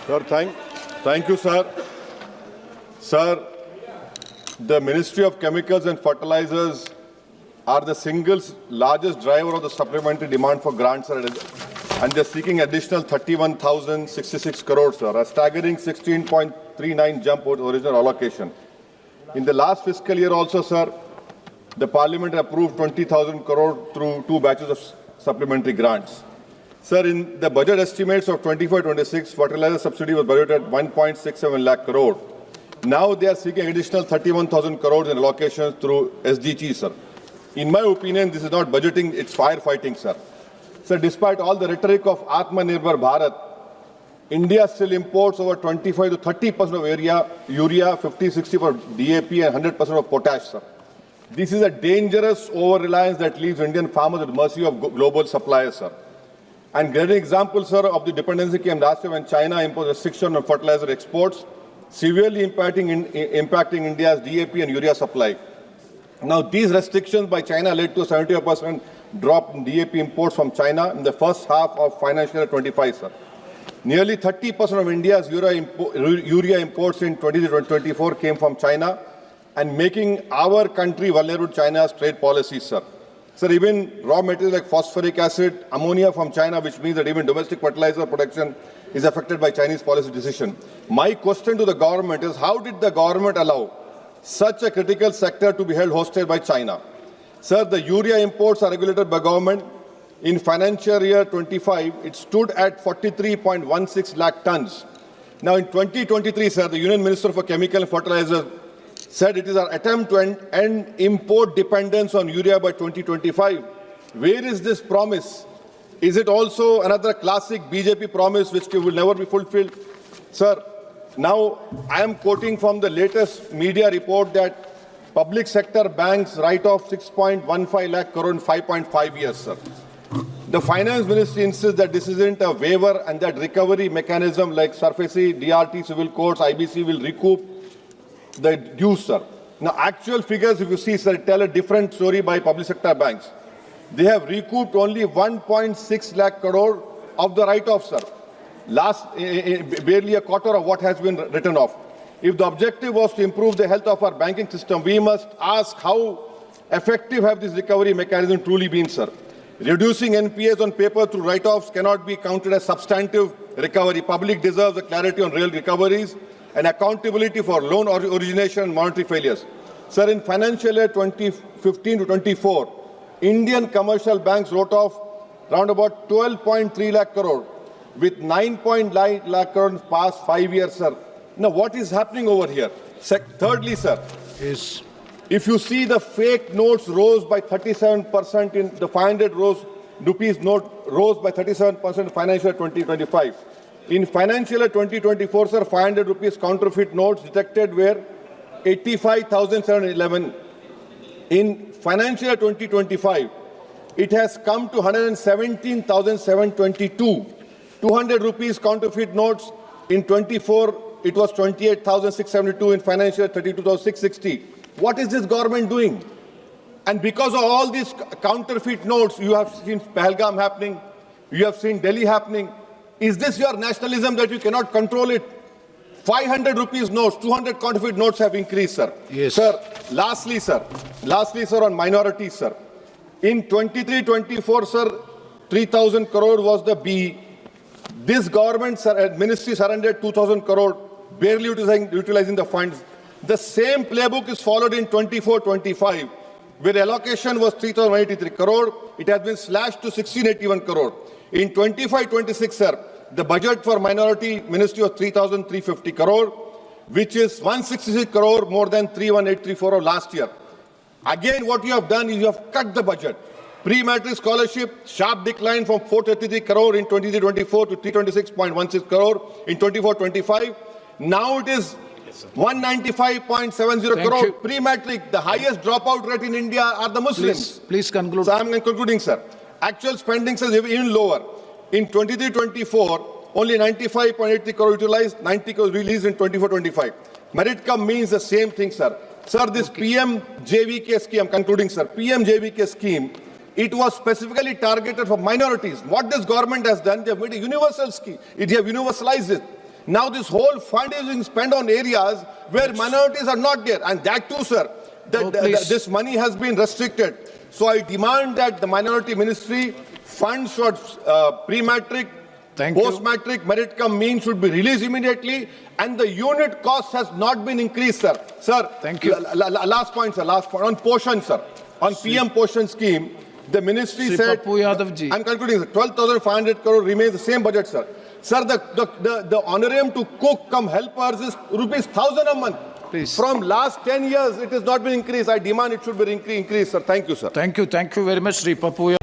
Sir, thank you, sir. Sir, the Ministry of Chemicals and Fertilizers are the single largest driver of the supplementary demand for grants, sir, and they're seeking additional 31,066 crores, sir, a staggering 16.39 jump over the original allocation. In the last fiscal year also, sir, the Parliament approved 20,000 crore through 2 batches of supplementary grants. Sir, in the budget estimates of 24-26, fertilizer subsidy was budgeted at 1.67 lakh crore. Now they are seeking additional 31,000 crores in allocations through SDG, sir. In my opinion, this is not budgeting, it's firefighting, sir. Sir, despite all the rhetoric of Atmanirbhar Bharat, India still imports over 25 to 30% of urea, 50-60% for DAP and 100% of potash, sir. This is a dangerous over-reliance that leaves Indian farmers at the mercy of global suppliers, sir. And great example, sir, of the dependency came last year when China imposed restriction on fertilizer exports, severely impacting India's DAP and urea supply. Now, these restrictions by China led to a 75% drop in DAP imports from China in the first half of financial year 25, sir. Nearly 30% of India's urea imports in 2024 came from China, and making our country vulnerable to China's trade policies, sir. Sir, even raw materials like phosphoric acid, ammonia from China, which means that even domestic fertilizer production is affected by Chinese policy decision. My question to the government is, how did the government allow such a critical sector to be held hostage by China? Sir, the urea imports are regulated by government. In financial year 25, it stood at 43.16 lakh tons. Now, in 2023, sir, the Union Minister for Chemical and Fertilizer said it is our attempt to end import dependence on urea by 2025. Where is this promise? Is it also another classic BJP promise which will never be fulfilled? Sir, now I am quoting from the latest media report that public sector banks write off 6.15 lakh crore in 5.5 years, sir. The Finance Ministry insists that this isn't a waiver and that recovery mechanism like SARFAESI, DRT, civil courts, IBC will recoup the dues, sir. Now, actual figures, if you see, sir, tell a different story by public sector banks. They have recouped only 1.6 lakh crore of the write-off, sir. Barely a quarter of what has been written off. If the objective was to improve the health of our banking system, we must ask how effective have these recovery mechanisms truly been, sir. Reducing NPAs on paper through write-offs cannot be counted as substantive recovery. Public deserves a clarity on real recoveries and accountability for loan origination and monetary failures. Sir, in financial year 2015 to 24, Indian commercial banks wrote off around about 12.3 lakh crore with 9.9 lakh crore in the past 5 years, sir. Now, what is happening over here? Thirdly, sir, if you see the fake notes rose by 37% in the 500 rupees note rose by 37% in financial year 2025. In financial year 2024, sir, 500 rupees counterfeit notes detected were 85,711. In financial year 2025, it has come to 117,722. 200 rupees counterfeit notes in 24, it was 28,672. In financial year 32,660. What is this government doing? And because of all these counterfeit notes, you have seen Pahalgam happening, you have seen Delhi happening. Is this your nationalism that you cannot control it? 500 rupees notes, 200 counterfeit notes have increased, sir. Yes. Sir, lastly, sir, on minorities, sir. In 23-24, sir, 3,000 crore was the B. This government ministry surrendered 2,000 crore, barely utilizing the funds. The same playbook is followed in 24-25, where allocation was 3,183 crore. It has been slashed to 1,681 crore. In 25-26, sir, the budget for minority ministry was 3,350 crore, which is 166 crore more than 3,1834 of last year. Again, what you have done is you have cut the budget. Pre-matric scholarship, sharp decline from 433 crore in 23-24 to 326.16 crore in 24-25. Now it is 195.70 crore. Pre-matric, the highest dropout rate in India are the Muslims. Please conclude. So I am concluding, sir. Actual spending is even lower. In 23-24, only 95.83 crore utilized, 90 crore released in 24-25. Merit come means the same thing, sir. Sir, this PM-JVK scheme, I'm concluding, sir. PM-JVK scheme, it was specifically targeted for minorities. What this government has done, they have made a universal scheme. They have universalized it. Now this whole fund is being spent on areas where minorities are not there. And that too, sir, this money has been restricted. So I demand that the Minority Ministry funds for pre-matric, post-matric, merit cum mean should be released immediately, and the unit cost has not been increased, sir. Sir, thank you. Last point, sir. Last point on Poshan, sir. On PM Poshan scheme, the ministry said, I'm concluding, sir, 12,500 crore remains the same budget, sir. Sir, the honorarium to cook come helpers is rupees 1,000 a month. Please. From last 10 years, it has not been increased. I demand it should be increased, sir. Thank you, sir. Thank you very much, Sri Papu.